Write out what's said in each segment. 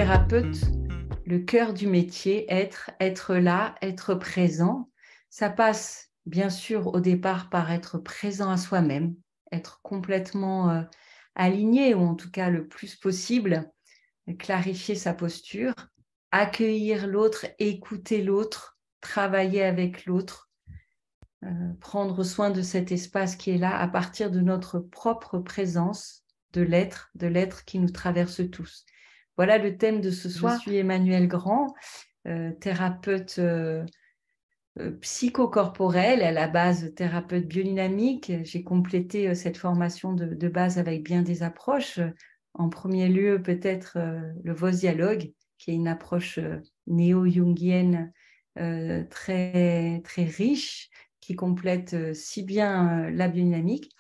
thérapeute, le cœur du métier, être là, être présent, ça passe bien sûr au départ par être présent à soi-même, être complètement aligné, ou en tout cas le plus possible, clarifier sa posture, accueillir l'autre, écouter l'autre, travailler avec l'autre, prendre soin de cet espace qui est là à partir de notre propre présence, de l'être qui nous traverse tous. Voilà le thème de ce soir. Je suis Emmanuelle Grand, thérapeute psychocorporelle, à la base thérapeute biodynamique. J'ai complété cette formation de base avec bien des approches. En premier lieu, peut-être le Vos dialogue, qui est une approche néo-jungienne très, très riche, qui complète si bien la biodynamique,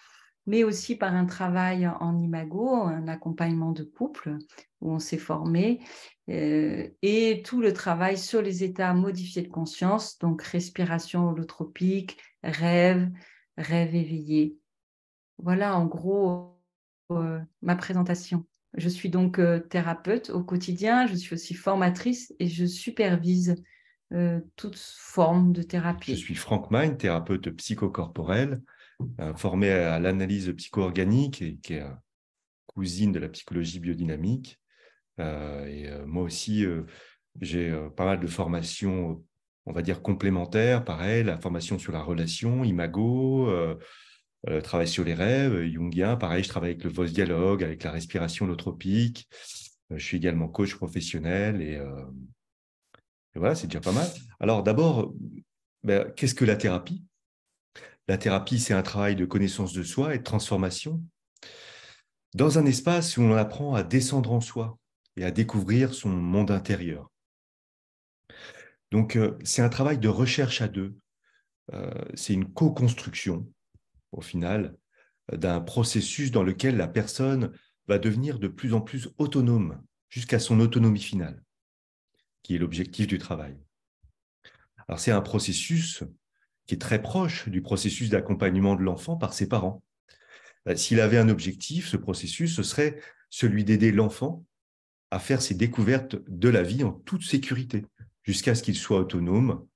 mais aussi par un travail en imago, un accompagnement de couple où on s'est formé, et tout le travail sur les états modifiés de conscience, donc respiration holotropique, rêve éveillé. Voilà en gros ma présentation. Je suis donc thérapeute au quotidien, je suis aussi formatrice et je supervise toute forme de thérapie. Je suis Franck Magne, thérapeute psychocorporel, formé à l'analyse psycho-organique et qui est cousine de la psychologie biodynamique. Moi aussi, j'ai pas mal de formations, on va dire, complémentaires. Pareil, la formation sur la relation, imago, travail sur les rêves, jungien. Pareil, je travaille avec le Vos dialogue, avec la respiration holotropique. Je suis également coach professionnel et voilà, c'est déjà pas mal. Alors d'abord, qu'est-ce que la thérapie? La thérapie, c'est un travail de connaissance de soi et de transformation dans un espace où on apprend à descendre en soi et à découvrir son monde intérieur. Donc, c'est un travail de recherche à deux. C'est une co-construction, au final, d'un processus dans lequel la personne va devenir de plus en plus autonome jusqu'à son autonomie finale, qui est l'objectif du travail. Alors, c'est un processus qui est très proche du processus d'accompagnement de l'enfant par ses parents. S'il avait un objectif, ce processus, ce serait celui d'aider l'enfant à faire ses découvertes de la vie en toute sécurité, jusqu'à ce qu'il soit autonome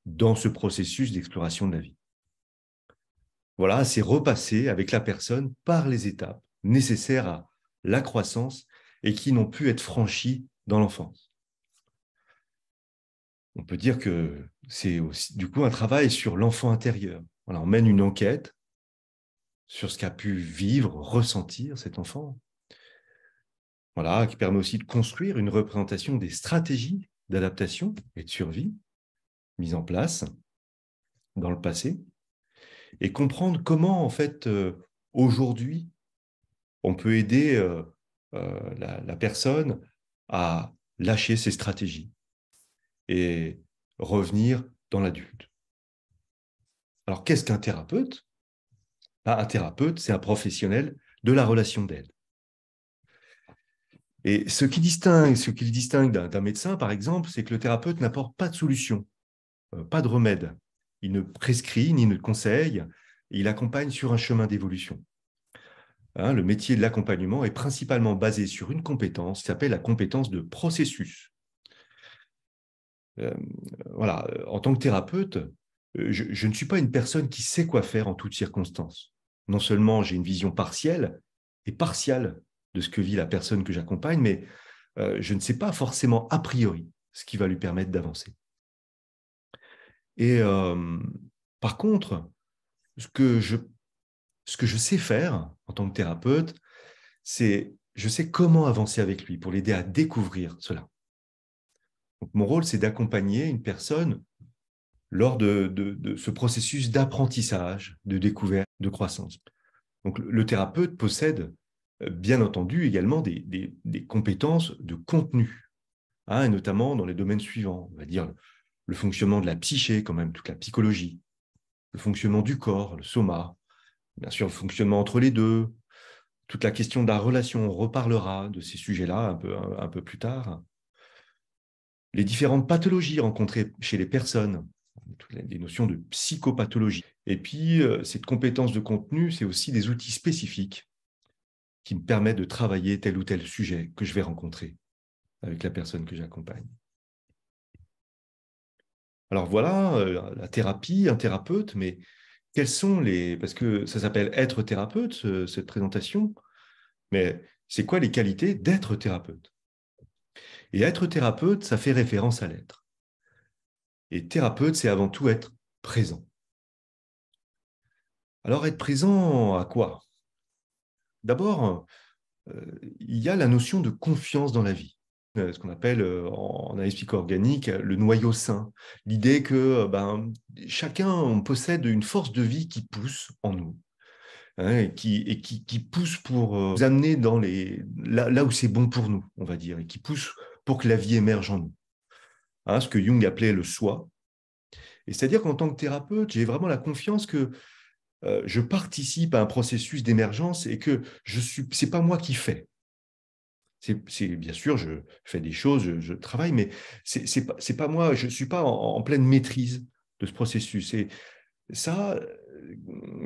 dans ce processus d'exploration de la vie. Voilà, c'est repasser avec la personne par les étapes nécessaires à la croissance et qui n'ont pu être franchies dans l'enfance. On peut dire que c'est aussi du coup un travail sur l'enfant intérieur. Voilà, on mène une enquête sur ce qu'a pu vivre, ressentir cet enfant. Voilà, qui permet aussi de construire une représentation des stratégies d'adaptation et de survie mises en place dans le passé et comprendre comment, en fait, aujourd'hui, on peut aider la personne à lâcher ses stratégies et revenir dans l'adulte. Alors, qu'est-ce qu'un thérapeute? Un thérapeute, c'est un professionnel de la relation d'aide. Et ce qui le distingue d'un médecin, par exemple, c'est que le thérapeute n'apporte pas de solution, pas de remède. Il ne prescrit ni ne conseille, il accompagne sur un chemin d'évolution. Le métier de l'accompagnement est principalement basé sur une compétence qui s'appelle la compétence de processus. Voilà, en tant que thérapeute, je ne suis pas une personne qui sait quoi faire en toutes circonstances. Non seulement j'ai une vision partielle et partiale de ce que vit la personne que j'accompagne, mais je ne sais pas forcément a priori ce qui va lui permettre d'avancer. Et par contre, ce que je sais faire en tant que thérapeute, c'est je sais comment avancer avec lui pour l'aider à découvrir cela. Donc, mon rôle, c'est d'accompagner une personne lors de ce processus d'apprentissage, de découverte, de croissance. Donc, le thérapeute possède, bien entendu, également des compétences de contenu, et notamment dans les domaines suivants, on va dire le fonctionnement de la psyché, quand même, toute la psychologie, le fonctionnement du corps, le soma, bien sûr, le fonctionnement entre les deux, toute la question de la relation, on reparlera de ces sujets-là un peu plus tard. Les différentes pathologies rencontrées chez les personnes, des notions de psychopathologie. Et puis, cette compétence de contenu, c'est aussi des outils spécifiques qui me permettent de travailler tel ou tel sujet que je vais rencontrer avec la personne que j'accompagne. Alors voilà, la thérapie, un thérapeute, mais quels sont les... Parce que ça s'appelle être thérapeute, cette présentation, mais c'est quoi les qualités d'être thérapeute? Et être thérapeute, ça fait référence à l'être. Et thérapeute, c'est avant tout être présent. Alors être présent à quoi? D'abord, il y a la notion de confiance dans la vie, ce qu'on appelle en analyse psycho-organique le noyau sain, l'idée que chacun possède une force de vie qui pousse en nous, hein, et qui pousse pour nous amener là où c'est bon pour nous, on va dire, et qui pousse pour que la vie émerge en nous. Hein, ce que Jung appelait le soi. Et c'est-à-dire qu'en tant que thérapeute, j'ai vraiment la confiance que je participe à un processus d'émergence et que c'est pas moi qui fais. Bien sûr, je fais des choses, je travaille, mais c'est pas moi, je ne suis pas en pleine maîtrise de ce processus. Et ça,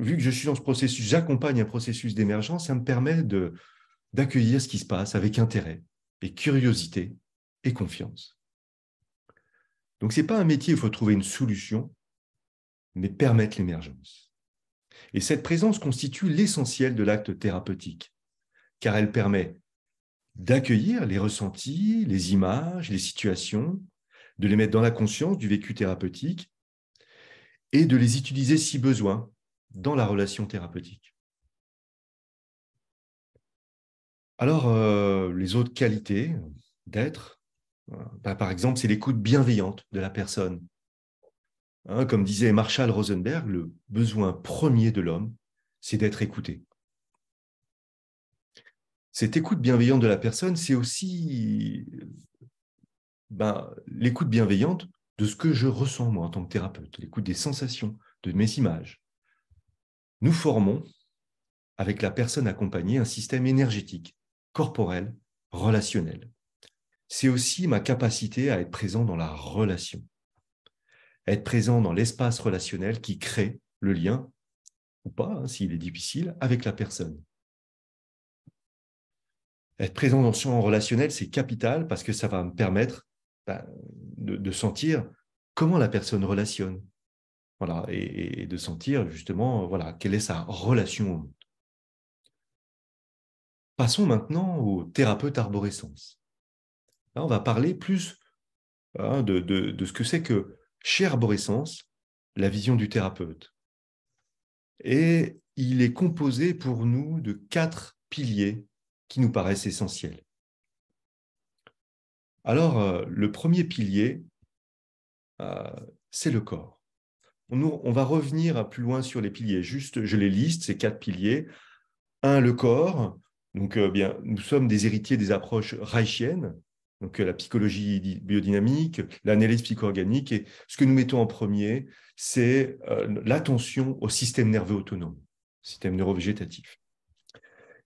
vu que je suis dans ce processus, j'accompagne un processus d'émergence, ça me permet d'accueillir ce qui se passe avec intérêt et curiosité et confiance. Donc, ce n'est pas un métier où il faut trouver une solution, mais permettre l'émergence. Et cette présence constitue l'essentiel de l'acte thérapeutique, car elle permet d'accueillir les ressentis, les images, les situations, de les mettre dans la conscience du vécu thérapeutique et de les utiliser si besoin dans la relation thérapeutique. Alors, les autres qualités d'être, par exemple, c'est l'écoute bienveillante de la personne. Hein, comme disait Marshall Rosenberg, le besoin premier de l'homme, c'est d'être écouté. Cette écoute bienveillante de la personne, c'est aussi l'écoute bienveillante de ce que je ressens, moi, en tant que thérapeute, l'écoute des sensations, de mes images. Nous formons, avec la personne accompagnée, un système énergétique, corporel, relationnel. C'est aussi ma capacité à être présent dans la relation, à être présent dans l'espace relationnel qui crée le lien, ou pas, hein, s'il est difficile, avec la personne. Être présent dans le champ relationnel, c'est capital parce que ça va me permettre de sentir comment la personne relationne. Voilà, et de sentir justement quelle est sa relation au monde. Passons maintenant au thérapeute arborescence. Là, on va parler plus de ce que c'est que chez arborescence, la vision du thérapeute. Et il est composé pour nous de 4 piliers qui nous paraissent essentiels. Alors, le premier pilier, c'est le corps. On va revenir plus loin sur les piliers. Juste, je les liste, ces 4 piliers. 1, le corps. Donc, nous sommes des héritiers des approches reichiennes, donc la psychologie biodynamique, l'analyse psycho-organique. Et ce que nous mettons en premier, c'est l'attention au système nerveux autonome, système neurovégétatif,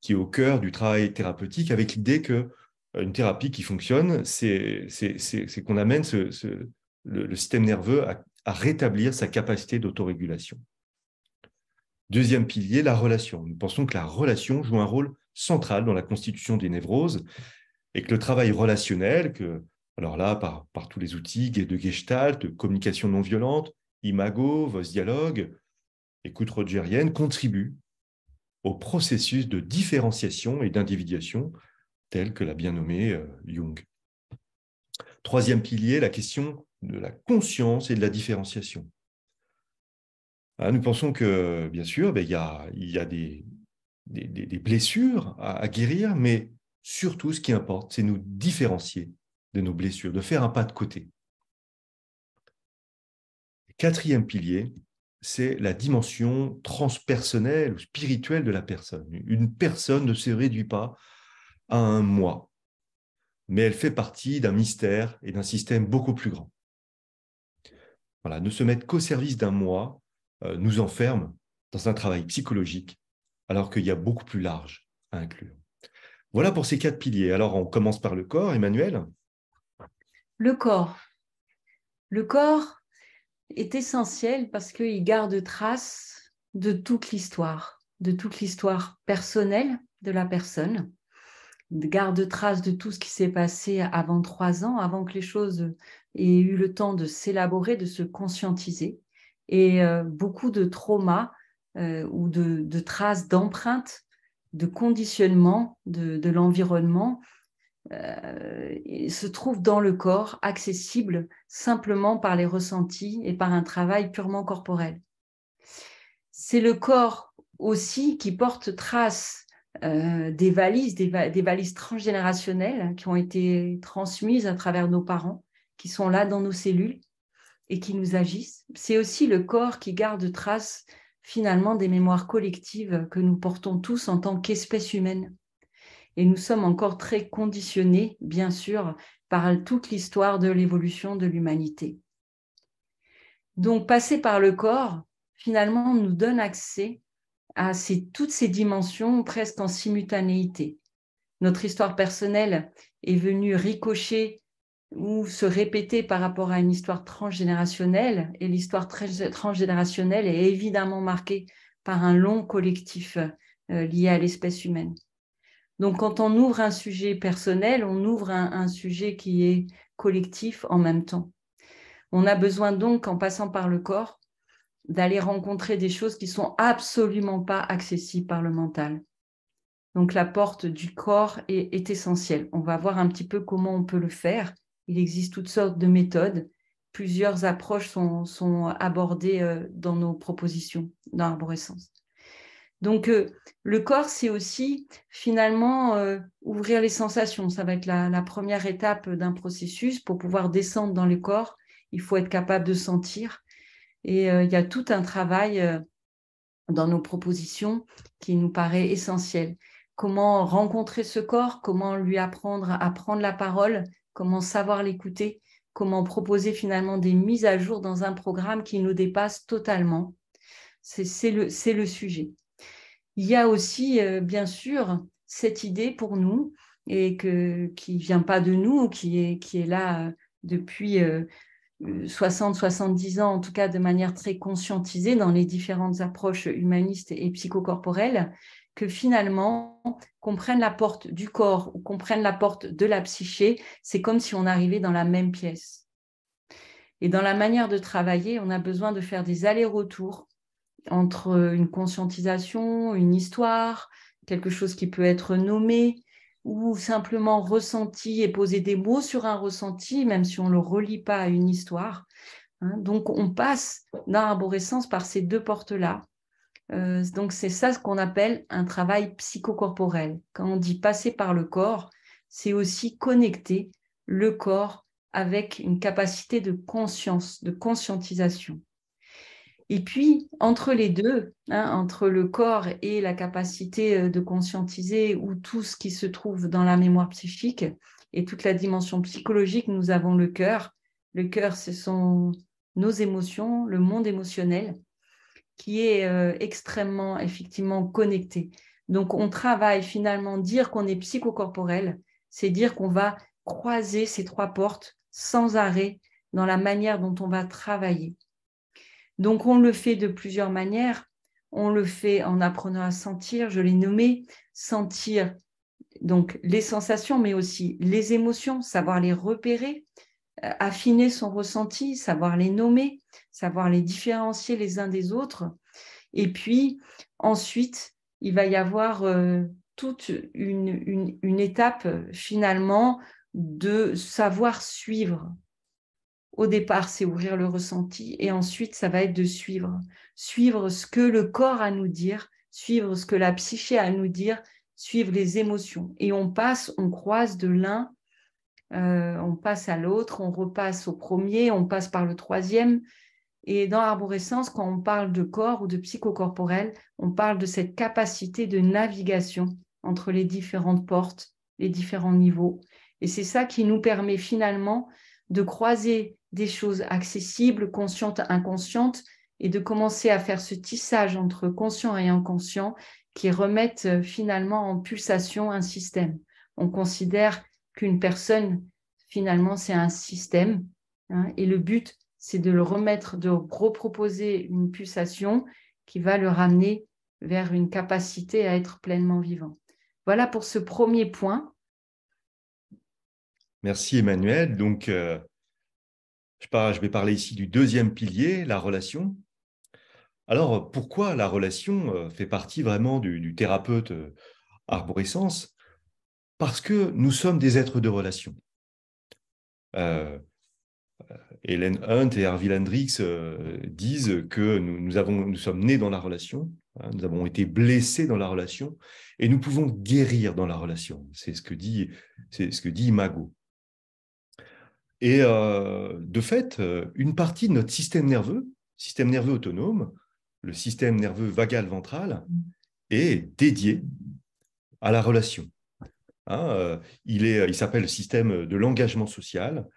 qui est au cœur du travail thérapeutique, avec l'idée qu'une thérapie qui fonctionne, c'est qu'on amène le système nerveux à rétablir sa capacité d'autorégulation. Deuxième pilier, la relation. Nous pensons que la relation joue un rôle central dans la constitution des névroses et que le travail relationnel, alors là, par tous les outils de Gestalt, communication non violente, imago, voice dialogue, écoute rogerienne, contribue au processus de différenciation et d'individuation tel que l'a bien nommé Jung. Troisième pilier, la question de la conscience et de la différenciation. Nous pensons que, bien sûr, il y a des blessures à guérir, mais surtout, ce qui importe, c'est nous différencier de nos blessures, de faire un pas de côté. Quatrième pilier, c'est la dimension transpersonnelle ou spirituelle de la personne. Une personne ne se réduit pas à un moi, mais elle fait partie d'un mystère et d'un système beaucoup plus grand. Voilà, ne se mettre qu'au service d'un moi nous enferme dans un travail psychologique, alors qu'il y a beaucoup plus large à inclure. Voilà pour ces 4 piliers. Alors, on commence par le corps, Emmanuel. Le corps. Le corps est essentiel parce qu'il garde trace de toute l'histoire personnelle de la personne, garde trace de tout ce qui s'est passé avant 3 ans, avant que les choses aient eu le temps de s'élaborer, de se conscientiser. Et beaucoup de traumas ou de traces, d'empreintes, de conditionnement de l'environnement se trouvent dans le corps, accessibles simplement par les ressentis et par un travail purement corporel. C'est le corps aussi qui porte trace des valises transgénérationnelles qui ont été transmises à travers nos parents, qui sont là dans nos cellules et qui nous agissent. C'est aussi le corps qui garde trace finalement des mémoires collectives que nous portons tous en tant qu'espèce humaine. Et nous sommes encore très conditionnés, bien sûr, par toute l'histoire de l'évolution de l'humanité. Donc, passer par le corps, finalement, nous donne accès à toutes ces dimensions presque en simultanéité. Notre histoire personnelle est venue ricocher ou se répéter par rapport à une histoire transgénérationnelle, et l'histoire transgénérationnelle est évidemment marquée par un long collectif lié à l'espèce humaine. Donc, quand on ouvre un sujet personnel, on ouvre un sujet qui est collectif en même temps. On a besoin donc, en passant par le corps, d'aller rencontrer des choses qui ne sont absolument pas accessibles par le mental. Donc, la porte du corps est essentielle. On va voir un petit peu comment on peut le faire. Il existe toutes sortes de méthodes. Plusieurs approches sont abordées dans nos propositions dans Arborescence. Donc, le corps, c'est aussi finalement ouvrir les sensations. Ça va être la première étape d'un processus. Pour pouvoir descendre dans le corps, il faut être capable de sentir. Et il y a tout un travail dans nos propositions qui nous paraît essentiel. Comment rencontrer ce corps, comment lui apprendre à prendre la parole, comment savoir l'écouter, comment proposer finalement des mises à jour dans un programme qui nous dépasse totalement. C'est le sujet. Il y a aussi, bien sûr, cette idée pour nous, et qui ne vient pas de nous, qui est là depuis 60-70 ans, en tout cas de manière très conscientisée dans les différentes approches humanistes et psychocorporelles, que finalement, qu'on prenne la porte du corps ou qu'on prenne la porte de la psyché, c'est comme si on arrivait dans la même pièce. Et dans la manière de travailler, on a besoin de faire des allers-retours entre une conscientisation, une histoire, quelque chose qui peut être nommé, ou simplement ressenti et poser des mots sur un ressenti, même si on ne le relie pas à une histoire. Donc, on passe dans Arborescence par ces deux portes-là. Donc, c'est ça ce qu'on appelle un travail psychocorporel. Quand on dit passer par le corps, c'est aussi connecter le corps avec une capacité de conscience, de conscientisation. Et puis, entre les deux, entre le corps et la capacité de conscientiser, ou tout ce qui se trouve dans la mémoire psychique et toute la dimension psychologique, nous avons le cœur. Le cœur, ce sont nos émotions, le monde émotionnel, qui est extrêmement, effectivement, connecté. Donc, on travaille finalement, dire qu'on est psychocorporel, c'est dire qu'on va croiser ces trois portes sans arrêt dans la manière dont on va travailler. Donc, on le fait de plusieurs manières. On le fait en apprenant à sentir, je l'ai nommé, sentir donc les sensations, mais aussi les émotions, savoir les repérer, affiner son ressenti, savoir les nommer, savoir les différencier les uns des autres. Et puis, ensuite, il va y avoir toute une étape, finalement, de savoir suivre. Au départ, c'est ouvrir le ressenti, et ensuite, ça va être de suivre ce que le corps a à nous dire, suivre ce que la psyché a à nous dire, suivre les émotions. Et on croise de l'un, on passe à l'autre, on repasse au premier, on passe par le troisième. Et dans Arborescence, quand on parle de corps ou de psychocorporel, on parle de cette capacité de navigation entre les différentes portes, les différents niveaux. Et c'est ça qui nous permet finalement de croiser des choses accessibles, conscientes, inconscientes, et de commencer à faire ce tissage entre conscient et inconscient qui remettent finalement en pulsation un système. On considère qu'une personne, finalement, c'est un système, et le but, c'est de le remettre, de reproposer une pulsation qui va le ramener vers une capacité à être pleinement vivant. Voilà pour ce premier point Merci Emmanuel. Donc, je vais parler ici du deuxième pilier, la relation. Alors, pourquoi la relation fait partie vraiment du thérapeute arborescence? Parce que nous sommes des êtres de relation. Euh, Helen Hunt et Harvey Hendricks disent que nous sommes nés dans la relation, hein, nous avons été blessés dans la relation et nous pouvons guérir dans la relation. C'est ce que dit Imago. Et de fait, une partie de notre système nerveux autonome, le système nerveux vagal ventral, est dédié à la relation. Hein, il s'appelle le système de l'engagement social.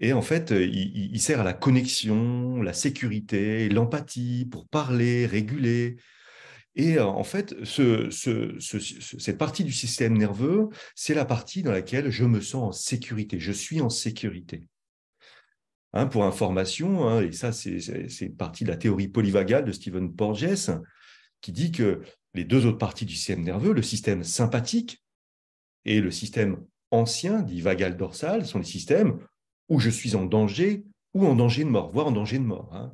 Et en fait, il sert à la connexion, la sécurité, l'empathie, pour parler, réguler. Et en fait, cette partie du système nerveux, c'est la partie dans laquelle je me sens en sécurité, je suis en sécurité. Hein, pour information, hein, et ça c'est une partie de la théorie polyvagale de Stephen Porges, qui dit que les deux autres parties du système nerveux, le système sympathique et le système ancien, dit vagal dorsal, sont les systèmes où je suis en danger ou en danger de mort, voire en danger de mort, hein,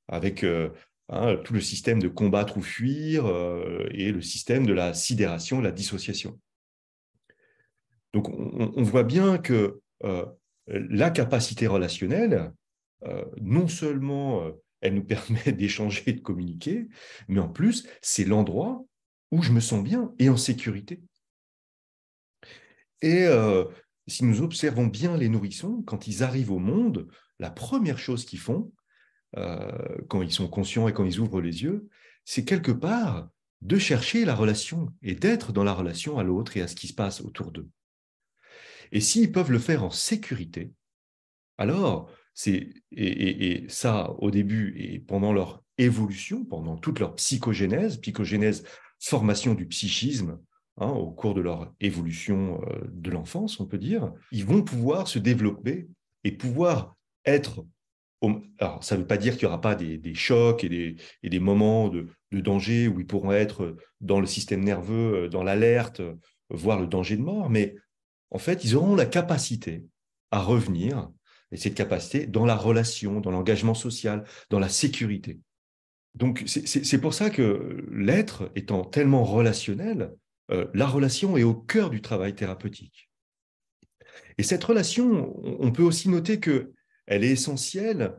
avec tout le système de combattre ou fuir et le système de la sidération, la dissociation. Donc on voit bien que la capacité relationnelle, non seulement elle nous permet d'échanger et de communiquer, mais en plus, c'est l'endroit où je me sens bien et en sécurité. Et si nous observons bien les nourrissons, quand ils arrivent au monde, la première chose qu'ils font, quand ils sont conscients et quand ils ouvrent les yeux, c'est quelque part de chercher la relation et d'être dans la relation à l'autre et à ce qui se passe autour d'eux. Et s'ils peuvent le faire en sécurité, alors, et ça, au début et pendant leur évolution, pendant toute leur psychogénèse, formation du psychisme, hein, au cours de leur évolution de l'enfance, on peut dire, ils vont pouvoir se développer et pouvoir être... Alors, ça ne veut pas dire qu'il n'y aura pas des chocs et des moments de danger où ils pourront être dans le système nerveux, dans l'alerte, voire le danger de mort, mais en fait, ils auront la capacité à revenir, et cette capacité dans la relation, dans l'engagement social, dans la sécurité. Donc, c'est pour ça que l'être étant tellement relationnel, la relation est au cœur du travail thérapeutique. Et cette relation, on peut aussi noter qu'elle est essentielle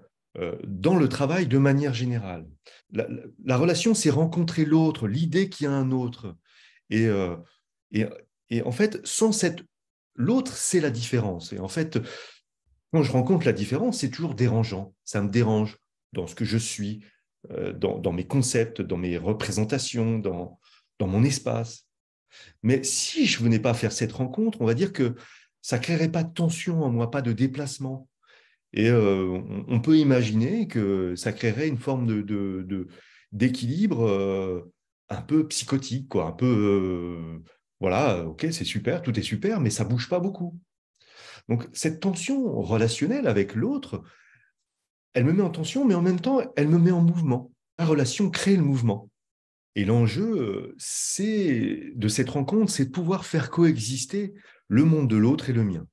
dans le travail de manière générale. La relation, c'est rencontrer l'autre, l'idée qu'il y a un autre. Et, et, et en fait, sans cette... L'autre, c'est la différence. Et en fait, quand je rencontre la différence, c'est toujours dérangeant. Ça me dérange dans ce que je suis, dans mes concepts, dans mes représentations, dans mon espace. Mais si je venais pas faire cette rencontre, on va dire que ça créerait pas de tension en moi, pas de déplacement. Et on peut imaginer que ça créerait une forme d'équilibre un peu psychotique, quoi, un peu voilà, ok, c'est super, tout est super, mais ça bouge pas beaucoup. Donc cette tension relationnelle avec l'autre, elle me met en tension, mais en même temps, elle me met en mouvement. La relation crée le mouvement. Et l'enjeu, c'est de cette rencontre, c'est de pouvoir faire coexister le monde de l'autre et le mien.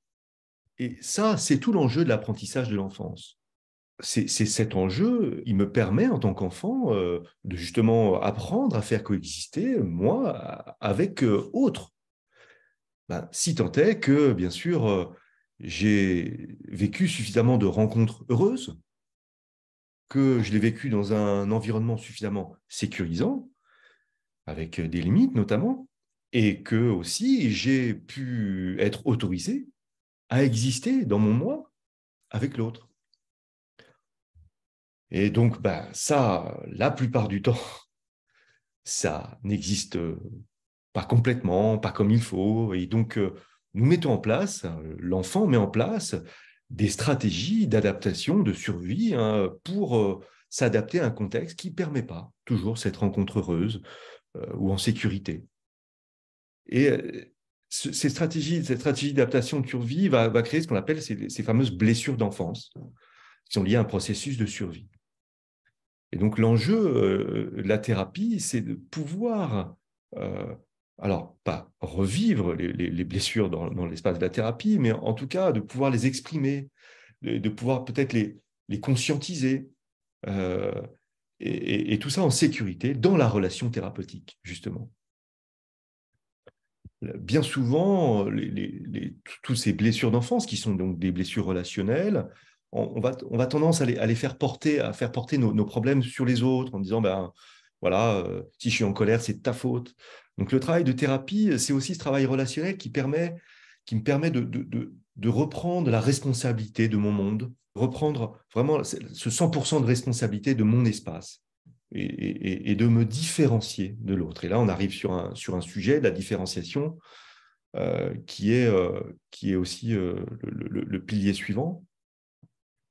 Et ça, c'est tout l'enjeu de l'apprentissage de l'enfance. C'est cet enjeu, il me permet en tant qu'enfant de justement apprendre à faire coexister moi avec autres. Ben, si tant est que, bien sûr, j'ai vécu suffisamment de rencontres heureuses, que je l'ai vécu dans un environnement suffisamment sécurisant, avec des limites notamment, et que aussi j'ai pu être autorisé à exister dans mon moi avec l'autre. Et donc, ben, ça, la plupart du temps, ça n'existe pas complètement, pas comme il faut. Et donc, nous mettons en place, l'enfant met en place des stratégies d'adaptation, de survie, hein, pour s'adapter à un contexte qui ne permet pas toujours cette rencontre heureuse ou en sécurité. Et cette stratégie d'adaptation de survie va créer ce qu'on appelle ces fameuses blessures d'enfance, qui sont liées à un processus de survie. Et donc l'enjeu de la thérapie, c'est de pouvoir alors pas revivre les blessures dans l'espace de la thérapie, mais en tout cas de pouvoir les exprimer, de pouvoir peut-être les conscientiser, euh, et tout ça en sécurité dans la relation thérapeutique, justement. Bien souvent, toutes ces blessures d'enfance, qui sont donc des blessures relationnelles, on va tendance à les faire porter nos problèmes sur les autres, en disant, ben, voilà, si je suis en colère, c'est de ta faute. Donc le travail de thérapie, c'est aussi ce travail relationnel qui me permet de reprendre la responsabilité de mon monde, reprendre vraiment ce 100% de responsabilité de mon espace, et de me différencier de l'autre. Et là, on arrive sur un sujet, la différenciation, qui est aussi le pilier suivant.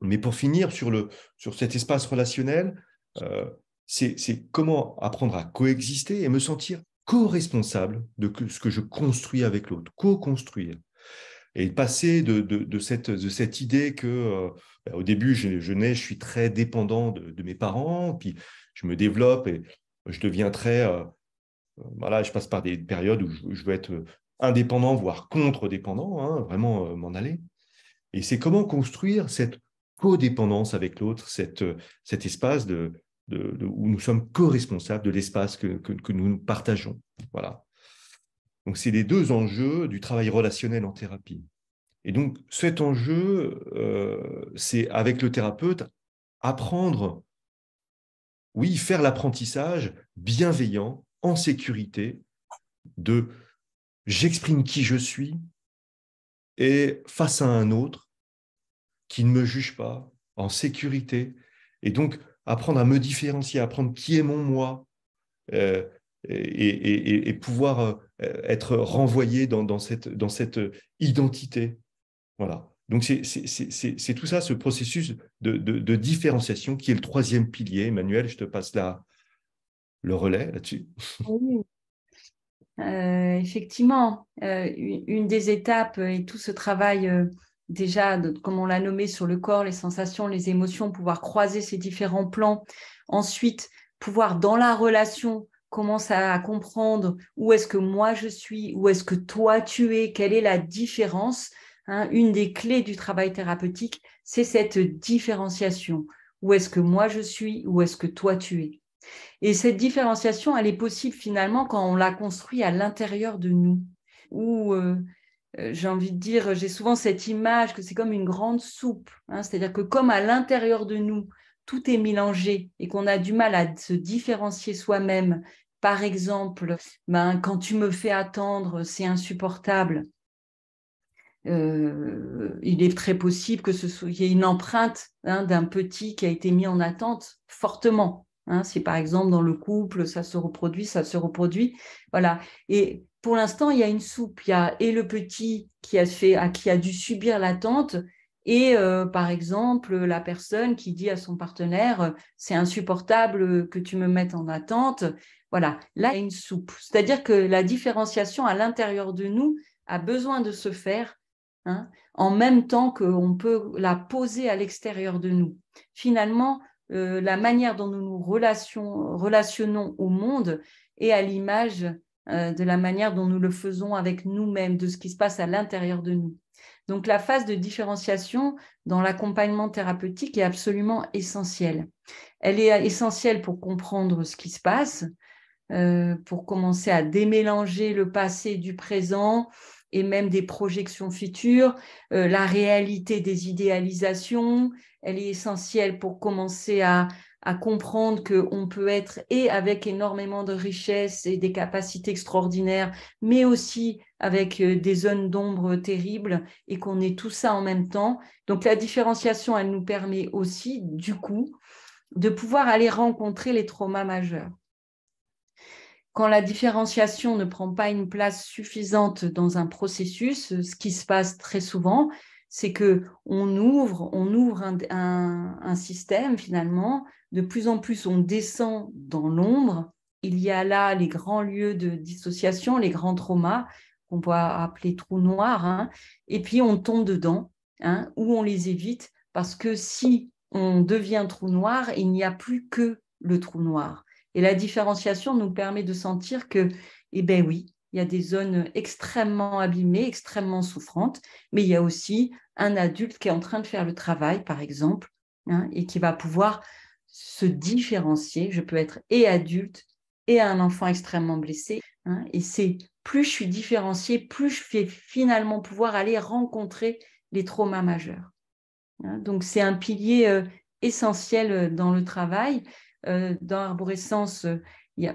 Mais pour finir sur cet espace relationnel, euh, c'est comment apprendre à coexister et me sentir co-responsable de ce que je construis avec l'autre, co-construire. Et passer de cette idée que, au début, je suis très dépendant de mes parents, puis je me développe et je deviens très, voilà, je passe par des périodes où je veux être indépendant, voire contre-dépendant, hein, vraiment m'en aller. Et c'est comment construire cette codépendance avec l'autre, cet espace où nous sommes co-responsables de l'espace que nous partageons. Voilà. Donc, c'est les deux enjeux du travail relationnel en thérapie. Et donc, cet enjeu, c'est avec le thérapeute, apprendre, oui, faire l'apprentissage bienveillant, en sécurité, de j'exprime qui je suis et face à un autre qui ne me juge pas, en sécurité. Et donc, apprendre à me différencier, apprendre qui est mon moi, euh, et pouvoir être renvoyé dans cette identité. Voilà. Donc, c'est tout ça, ce processus de différenciation qui est le troisième pilier. Emmanuel, je te passe le relais là-dessus. Oui. Effectivement, une des étapes et tout ce travail déjà, comme on l'a nommé, sur le corps, les sensations, les émotions, pouvoir croiser ces différents plans. Ensuite, pouvoir dans la relation commencer à comprendre où est-ce que moi je suis, où est-ce que toi tu es, quelle est la différence. Hein. Une des clés du travail thérapeutique, c'est cette différenciation. Où est-ce que moi je suis, où est-ce que toi tu es. Et cette différenciation, elle est possible finalement quand on la construit à l'intérieur de nous. Où, j'ai envie de dire, j'ai souvent cette image que c'est comme une grande soupe. Hein, c'est-à-dire que comme à l'intérieur de nous, tout est mélangé et qu'on a du mal à se différencier soi-même. Par exemple, ben, quand tu me fais attendre, c'est insupportable. Il est très possible qu'il y ait une empreinte d'un petit qui a été mis en attente fortement. Hein, si par exemple dans le couple, ça se reproduit. Voilà. Et pour l'instant, il y a une soupe. Il y a et le petit qui a dû subir l'attente et par exemple la personne qui dit à son partenaire, c'est insupportable que tu me mettes en attente. Voilà. Là, il y a une soupe. C'est-à-dire que la différenciation à l'intérieur de nous a besoin de se faire, hein, en même temps qu'on peut la poser à l'extérieur de nous. Finalement, la manière dont nous nous relationnons au monde est à l'image de la manière dont nous le faisons avec nous-mêmes, de ce qui se passe à l'intérieur de nous. Donc la phase de différenciation dans l'accompagnement thérapeutique est absolument essentielle. Elle est essentielle pour comprendre ce qui se passe, pour commencer à démélanger le passé du présent et même des projections futures, la réalité des idéalisations. Elle est essentielle pour commencer à comprendre qu'on peut être et avec énormément de richesse et des capacités extraordinaires, mais aussi avec des zones d'ombre terribles et qu'on est tout ça en même temps. Donc la différenciation, elle nous permet aussi, du coup, de pouvoir aller rencontrer les traumas majeurs. Quand la différenciation ne prend pas une place suffisante dans un processus, ce qui se passe très souvent, c'est qu'on ouvre un système finalement. De plus en plus, on descend dans l'ombre. Il y a là les grands lieux de dissociation, les grands traumas qu'on peut appeler trous noirs. Hein, et puis, on tombe dedans, hein, ou on les évite parce que si on devient trou noir, il n'y a plus que le trou noir. Et la différenciation nous permet de sentir que, eh bien oui, il y a des zones extrêmement abîmées, extrêmement souffrantes, mais il y a aussi un adulte qui est en train de faire le travail, par exemple, et qui va pouvoir se différencier. Je peux être et adulte et un enfant extrêmement blessé. Et c'est plus je suis différenciée, plus je vais finalement pouvoir aller rencontrer les traumas majeurs. Donc, c'est un pilier essentiel dans le travail. Dans Arborescence,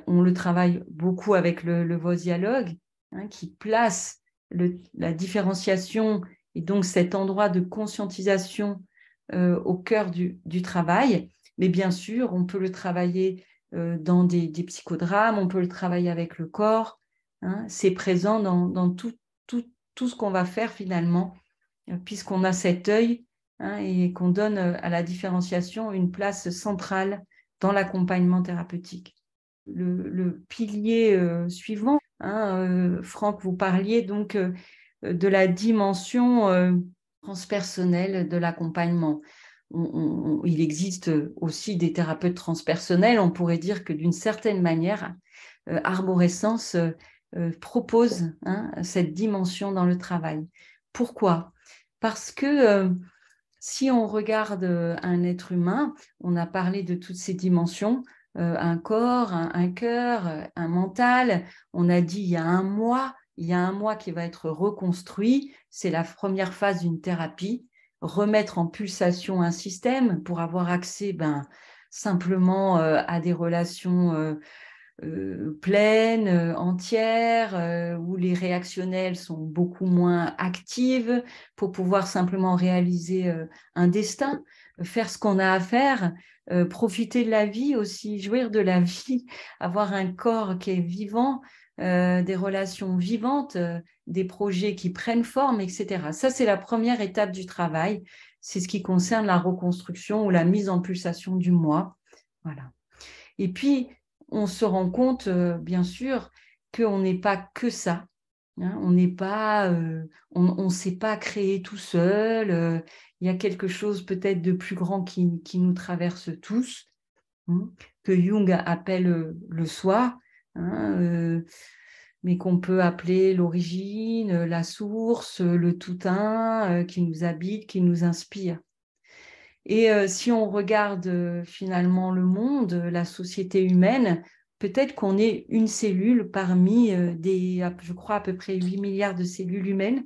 on le travaille beaucoup avec le Vosialogue, qui place la différenciation et donc cet endroit de conscientisation au cœur du travail. Mais bien sûr, on peut le travailler dans des psychodrames, on peut le travailler avec le corps. C'est présent dans tout ce qu'on va faire finalement, puisqu'on a cet œil et qu'on donne à la différenciation une place centrale dans l'accompagnement thérapeutique. Le pilier suivant, Franck, vous parliez donc de la dimension transpersonnelle de l'accompagnement. Il existe aussi des thérapeutes transpersonnels. On pourrait dire que d'une certaine manière, Arborescence propose cette dimension dans le travail. Pourquoi ? Parce que si on regarde un être humain, on a parlé de toutes ces dimensions, un corps, un cœur, un mental. On a dit il y a un moi qui va être reconstruit. C'est la première phase d'une thérapie. Remettre en pulsation un système pour avoir accès simplement à des relations pleines, entières, où les réactionnelles sont beaucoup moins actives, pour pouvoir simplement réaliser un destin, faire ce qu'on a à faire, profiter de la vie aussi, jouir de la vie, avoir un corps qui est vivant, des relations vivantes, des projets qui prennent forme, etc. Ça, c'est la première étape du travail. C'est ce qui concerne la reconstruction ou la mise en pulsation du moi. Voilà. Et puis, on se rend compte, bien sûr, qu'on n'est pas que ça. On n'est pas, on s'est pas créé tout seul. Il y a quelque chose peut-être de plus grand qui nous traverse tous, que Jung appelle le soi, mais qu'on peut appeler l'origine, la source, le tout-un, qui nous habite, qui nous inspire. Et si on regarde finalement le monde, la société humaine, peut-être qu'on est une cellule parmi je crois, à peu près 8 milliards de cellules humaines,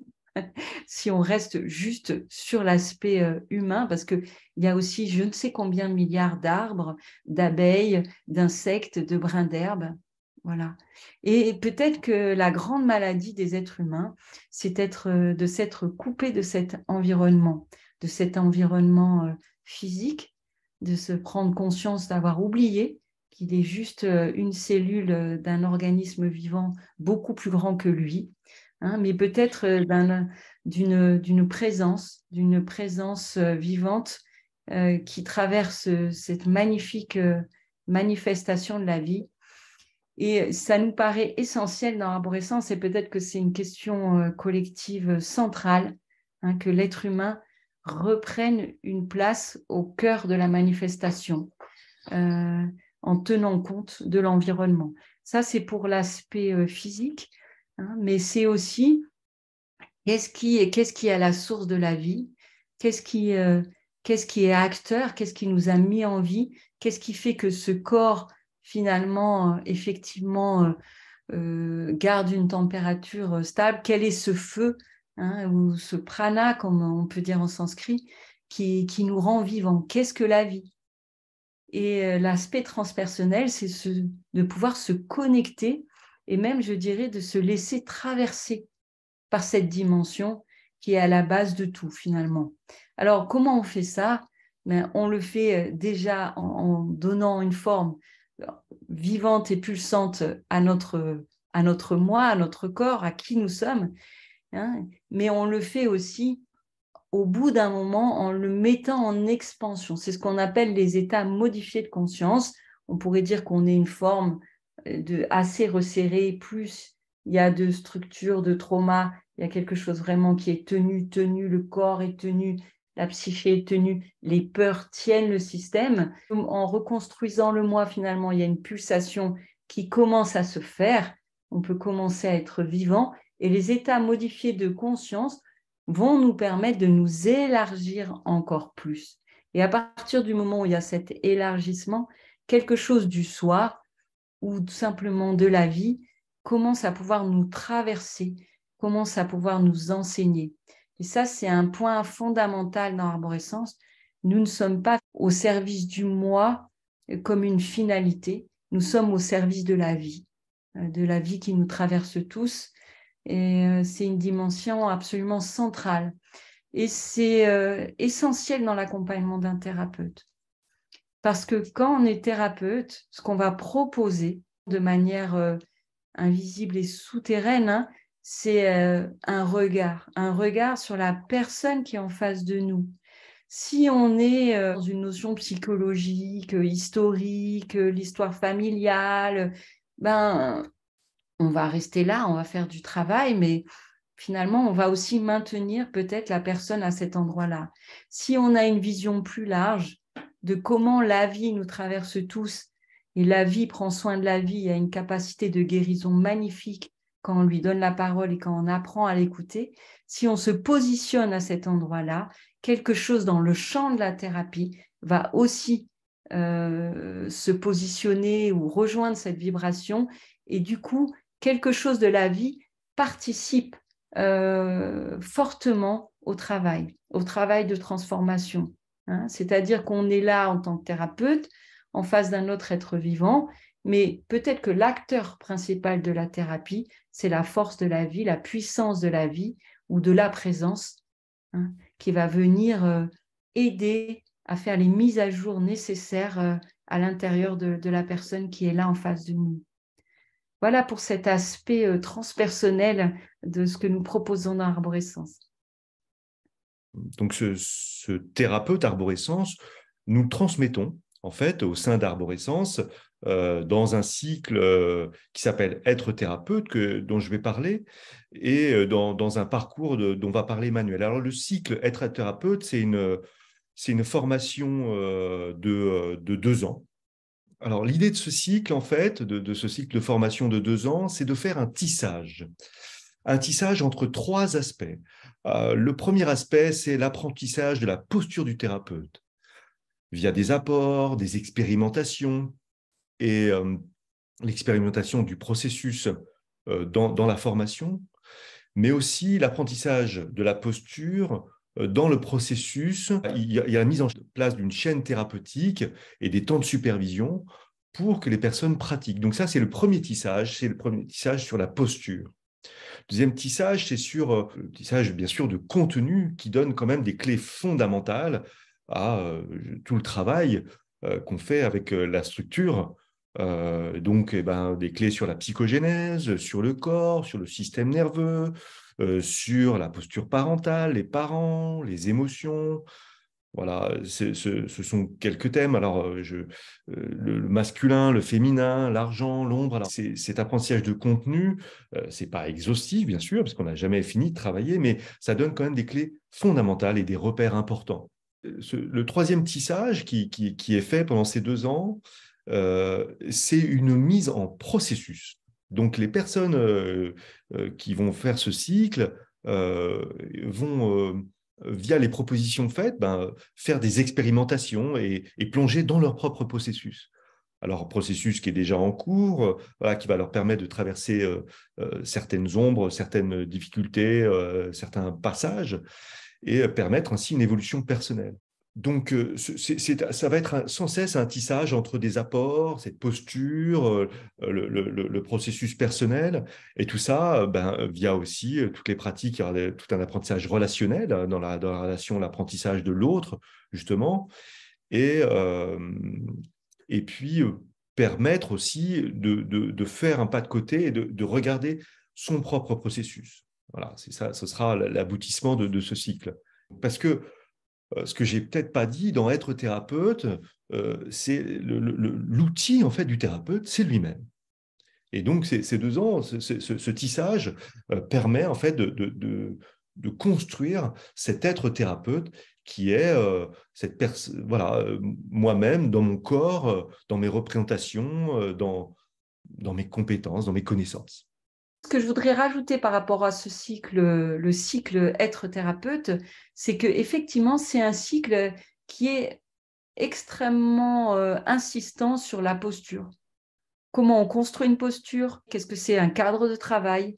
si on reste juste sur l'aspect humain, parce qu'il y a aussi je ne sais combien de milliards d'arbres, d'abeilles, d'insectes, de brins d'herbe. Voilà. Et peut-être que la grande maladie des êtres humains, c'est de s'être coupé de cet environnement physique, de se prendre conscience d'avoir oublié qu'il est juste une cellule d'un organisme vivant beaucoup plus grand que lui, mais peut-être d'une présence vivante qui traverse cette magnifique manifestation de la vie. Et ça nous paraît essentiel dans Arborescence, et peut-être que c'est une question collective centrale, que l'être humain reprenne une place au cœur de la manifestation en tenant compte de l'environnement. Ça, c'est pour l'aspect physique, mais c'est aussi qu'est-ce qui est à la source de la vie, qu'est-ce qui est acteur, qu'est-ce qui nous a mis en vie, qu'est-ce qui fait que ce corps, finalement, effectivement, garde une température stable, quel est ce feu, ou ce prana, comme on peut dire en sanskrit, qui nous rend vivants. Qu'est-ce que la vie ? Et l'aspect transpersonnel, c'est de pouvoir se connecter et même, je dirais, de se laisser traverser par cette dimension qui est à la base de tout, finalement. Alors, comment on fait ça ? On le fait déjà en donnant une forme vivante et pulsante à notre moi, à notre corps, à qui nous sommes, mais on le fait aussi au bout d'un moment en le mettant en expansion. C'est ce qu'on appelle les états modifiés de conscience. On pourrait dire qu'on est une forme assez resserrée, plus il y a de structures, de trauma, il y a quelque chose vraiment qui est tenu, le corps est tenu, la psyché est tenue, les peurs tiennent le système. En reconstruisant le moi, finalement, il y a une pulsation qui commence à se faire. on peut commencer à être vivant et les états modifiés de conscience vont nous permettre de nous élargir encore plus. Et à partir du moment où il y a cet élargissement, quelque chose du soi ou tout simplement de la vie commence à pouvoir nous traverser, commence à pouvoir nous enseigner. Et ça, c'est un point fondamental dans l'arborescence. Nous ne sommes pas au service du moi comme une finalité, nous sommes au service de la vie qui nous traverse tous. Et c'est une dimension absolument centrale. Et c'est essentiel dans l'accompagnement d'un thérapeute. Parce que quand on est thérapeute, ce qu'on va proposer de manière invisible et souterraine, hein, c'est un regard sur la personne qui est en face de nous. Si on est dans une notion psychologique, historique, l'histoire familiale, ben, on va rester là, on va faire du travail, mais finalement, on va aussi maintenir peut-être la personne à cet endroit-là. Si on a une vision plus large de comment la vie nous traverse tous, et la vie prend soin de la vie, a une capacité de guérison magnifique quand on lui donne la parole et quand on apprend à l'écouter, si on se positionne à cet endroit-là, quelque chose dans le champ de la thérapie va aussi se positionner ou rejoindre cette vibration, et du coup, quelque chose de la vie participe fortement au travail de transformation. Hein. C'est-à-dire qu'on est là en tant que thérapeute, en face d'un autre être vivant, mais peut-être que l'acteur principal de la thérapie, c'est la force de la vie, la puissance de la vie ou de la présence, hein, qui va venir aider à faire les mises à jour nécessaires à l'intérieur de la personne qui est là en face de nous. Voilà pour cet aspect transpersonnel de ce que nous proposons dans l'arborescence. Donc, ce thérapeute arborescence, nous le transmettons, en fait, au sein d'arborescence, dans un cycle qui s'appelle Être thérapeute, dont je vais parler, et dans un parcours dont va parler Emmanuel. Alors, le cycle Être thérapeute, c'est une formation de 2 ans. Alors, l'idée de ce cycle, en fait, de ce cycle de formation de 2 ans, c'est de faire un tissage. Un tissage entre 3 aspects. Le premier aspect, c'est l'apprentissage de la posture du thérapeute, via des apports, des expérimentations, et l'expérimentation du processus dans la formation, mais aussi l'apprentissage de la posture dans le processus. Il y a la mise en place d'une chaîne thérapeutique et des temps de supervision pour que les personnes pratiquent. Donc ça, c'est le premier tissage sur la posture. Deuxième tissage, c'est sur le tissage, bien sûr, de contenu qui donne quand même des clés fondamentales à tout le travail qu'on fait avec la structure. Donc, des clés sur la psychogénèse, sur le corps, sur le système nerveux, sur la posture parentale, les parents, les émotions. Voilà, ce sont quelques thèmes. Alors, le masculin, le féminin, l'argent, l'ombre. Alors, cet apprentissage de contenu, c'est pas exhaustif, bien sûr, parce qu'on n'a jamais fini de travailler, mais ça donne quand même des clés fondamentales et des repères importants. Le troisième tissage qui est fait pendant ces 2 ans, c'est une mise en processus. Donc, les personnes qui vont faire ce cycle vont via les propositions faites, faire des expérimentations et plonger dans leur propre processus. Alors, processus qui est déjà en cours, voilà, qui va leur permettre de traverser certaines ombres, certaines difficultés, certains passages, et permettre ainsi une évolution personnelle. Donc, ça va être sans cesse un tissage entre des apports, cette posture, le processus personnel, et tout ça via aussi toutes les pratiques, tout un apprentissage relationnel dans la relation, l'apprentissage de l'autre, justement, et puis permettre aussi de faire un pas de côté et de regarder son propre processus. Voilà, c'est ça, ce sera l'aboutissement de ce cycle. Parce que ce que j'ai peut-être pas dit dans être thérapeute, c'est l'outil en fait du thérapeute, c'est lui-même. Et donc ces 2 ans, ce tissage permet en fait de construire cet être thérapeute qui est voilà, moi-même dans mon corps, dans mes représentations, dans mes compétences, dans mes connaissances. Ce que je voudrais rajouter par rapport à ce cycle, le cycle être thérapeute, c'est qu'effectivement, c'est un cycle qui est extrêmement insistant sur la posture. Comment on construit une posture, qu'est-ce que c'est un cadre de travail,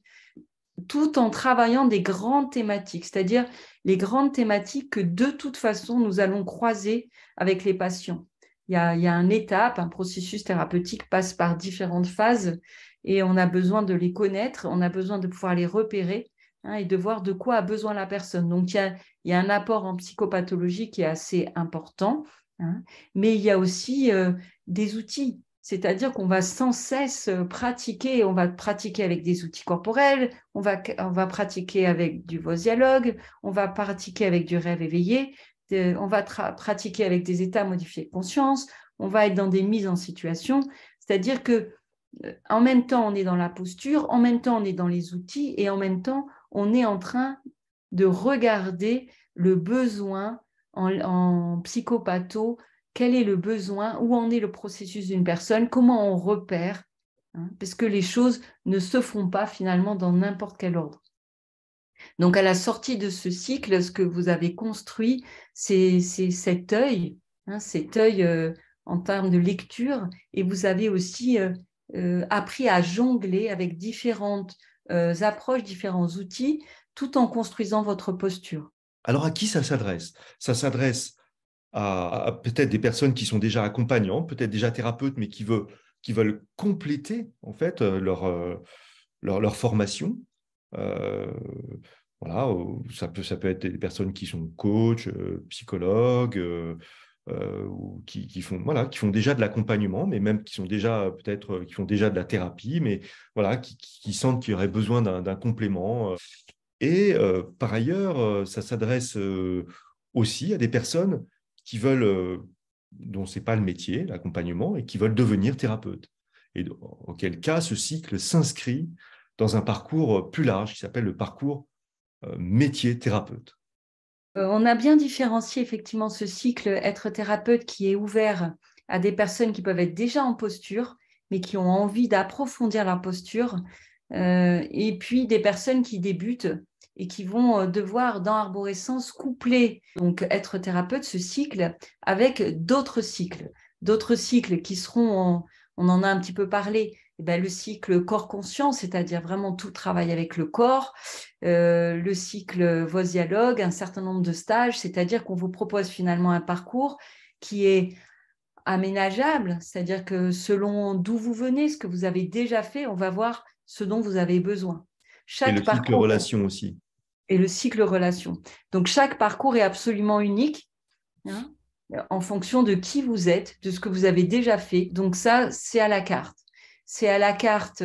tout en travaillant des grandes thématiques, c'est-à-dire les grandes thématiques que de toute façon nous allons croiser avec les patients. Il y a une étape, un processus thérapeutique passe par différentes phases et on a besoin de les connaître, on a besoin de pouvoir les repérer et de voir de quoi a besoin la personne. Donc, il y a un apport en psychopathologie qui est assez important, mais il y a aussi des outils. C'est-à-dire qu'on va sans cesse pratiquer, on va pratiquer avec des outils corporels, on va pratiquer avec du vozialogue, on va pratiquer avec du rêve éveillé, on va pratiquer avec des états modifiés de conscience, on va être dans des mises en situation. C'est-à-dire que en même temps, on est dans la posture, en même temps, on est dans les outils et en même temps, on est en train de regarder le besoin en psychopatho, quel est le besoin, où en est le processus d'une personne, comment on repère, parce que les choses ne se font pas finalement dans n'importe quel ordre. Donc, à la sortie de ce cycle, ce que vous avez construit, c'est cet œil en termes de lecture, et vous avez aussi appris à jongler avec différentes approches, différents outils, tout en construisant votre posture. Alors, à qui ça s'adresse? Ça s'adresse à peut-être des personnes qui sont déjà accompagnants, peut-être déjà thérapeutes, mais qui veulent compléter en fait leur formation. Euh, voilà, ça peut être des personnes qui sont coachs, psychologues, ou qui font déjà de l'accompagnement, mais même qui sont déjà peut-être qui font déjà de la thérapie, mais voilà, qui sentent qu'il y aurait besoin d'un complément. Et par ailleurs, ça s'adresse aussi à des personnes qui veulent, dont ce n'est pas le métier, l'accompagnement, et qui veulent devenir thérapeutes. Et auquel cas, ce cycle s'inscrit dans un parcours plus large qui s'appelle le parcours métier thérapeute. On a bien différencié effectivement ce cycle être thérapeute qui est ouvert à des personnes qui peuvent être déjà en posture, mais qui ont envie d'approfondir leur posture, et puis des personnes qui débutent et qui vont devoir, dans Arborescence, coupler donc être thérapeute, ce cycle, avec d'autres cycles qui seront, on en a un petit peu parlé, le cycle corps-conscient, c'est-à-dire vraiment tout travail avec le corps, le cycle vozialogue, un certain nombre de stages, c'est-à-dire qu'on vous propose finalement un parcours qui est aménageable, c'est-à-dire que selon d'où vous venez, ce que vous avez déjà fait, on va voir ce dont vous avez besoin. Et le Chaque cycle parcours relation aussi. et le cycle relation. Donc chaque parcours est absolument unique en fonction de qui vous êtes, de ce que vous avez déjà fait. Donc ça, c'est à la carte. C'est à la carte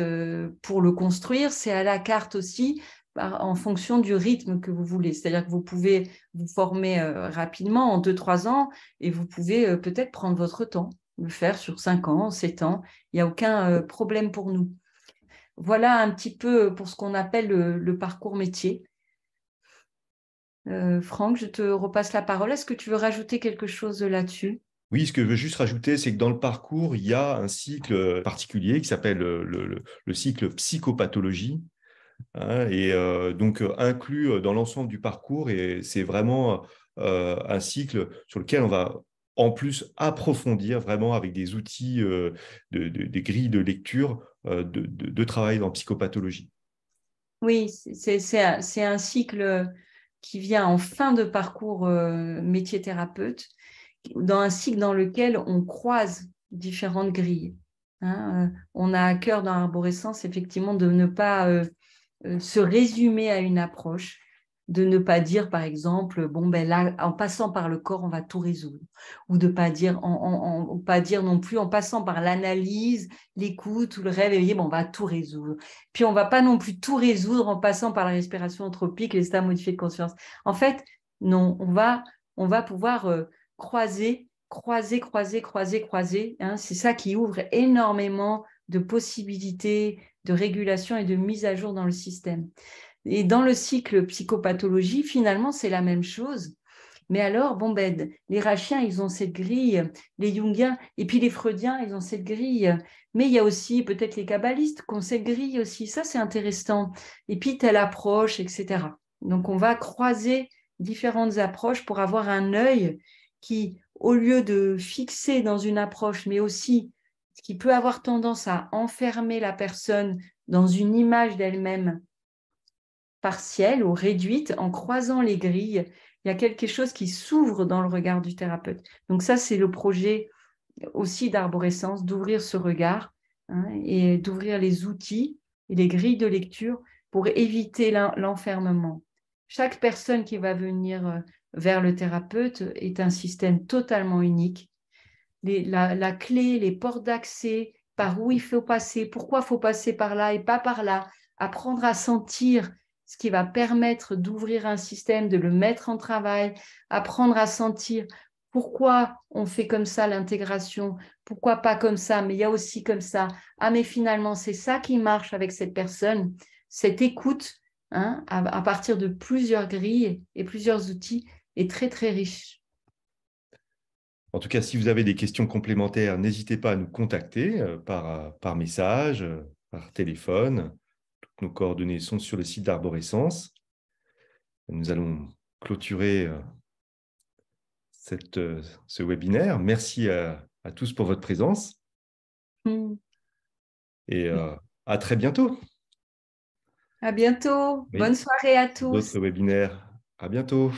pour le construire, c'est à la carte aussi en fonction du rythme que vous voulez. C'est-à-dire que vous pouvez vous former rapidement en 2-3 ans et vous pouvez peut-être prendre votre temps, le faire sur 5 ans, 7 ans. Il n'y a aucun problème pour nous. Voilà un petit peu pour ce qu'on appelle le parcours métier. Franck, je te repasse la parole. Est-ce que tu veux rajouter quelque chose là-dessus? Oui, ce que je veux juste rajouter, c'est que dans le parcours, il y a un cycle particulier qui s'appelle le cycle psychopathologie, et donc inclus dans l'ensemble du parcours. Et c'est vraiment un cycle sur lequel on va en plus approfondir vraiment avec des outils, des grilles de lecture de travail dans psychopathologie. Oui, c'est un cycle qui vient en fin de parcours métier thérapeute, dans un cycle dans lequel on croise différentes grilles. On a à cœur dans Arborescence, effectivement, de ne pas se résumer à une approche, de ne pas dire, par exemple, bon, ben là, en passant par le corps, on va tout résoudre. Ou de pas dire, pas dire non plus, en passant par l'analyse, l'écoute ou le rêve éveillé, bon, on va tout résoudre. Puis, on va pas non plus tout résoudre en passant par la respiration anthropique, les états modifiés de conscience. En fait, non, on va pouvoir croiser. C'est ça qui ouvre énormément de possibilités de régulation et de mise à jour dans le système. Et dans le cycle psychopathologie, finalement, c'est la même chose. Mais alors, bon, ben, les Rachiens, ils ont cette grille, les Jungiens, et puis les Freudiens, ils ont cette grille. Mais il y a aussi peut-être les kabbalistes qui ont cette grille aussi. Ça, c'est intéressant. Et puis, telle approche, etc. Donc, on va croiser différentes approches pour avoir un œil qui, au lieu de fixer dans une approche, mais aussi qui peut avoir tendance à enfermer la personne dans une image d'elle-même partielle ou réduite, en croisant les grilles, il y a quelque chose qui s'ouvre dans le regard du thérapeute. Donc ça, c'est le projet aussi d'arborescence, d'ouvrir ce regard, hein, et d'ouvrir les outils et les grilles de lecture pour éviter l'enfermement. Chaque personne qui va venir vers le thérapeute est un système totalement unique. La clé, les portes d'accès, par où il faut passer, pourquoi il faut passer par là et pas par là, apprendre à sentir ce qui va permettre d'ouvrir un système, de le mettre en travail, apprendre à sentir pourquoi on fait comme ça l'intégration, pourquoi pas comme ça, mais il y a aussi comme ça. Ah, mais finalement, c'est ça qui marche avec cette personne, cette écoute, hein, à partir de plusieurs grilles et plusieurs outils est très, très riche. En tout cas, si vous avez des questions complémentaires, n'hésitez pas à nous contacter par message, par téléphone. Toutes nos coordonnées sont sur le site d'Arborescence. Nous allons clôturer ce webinaire. Merci à tous pour votre présence et à très bientôt. À bientôt. Oui, Bonne soirée à tous. d'autres webinaires. À bientôt.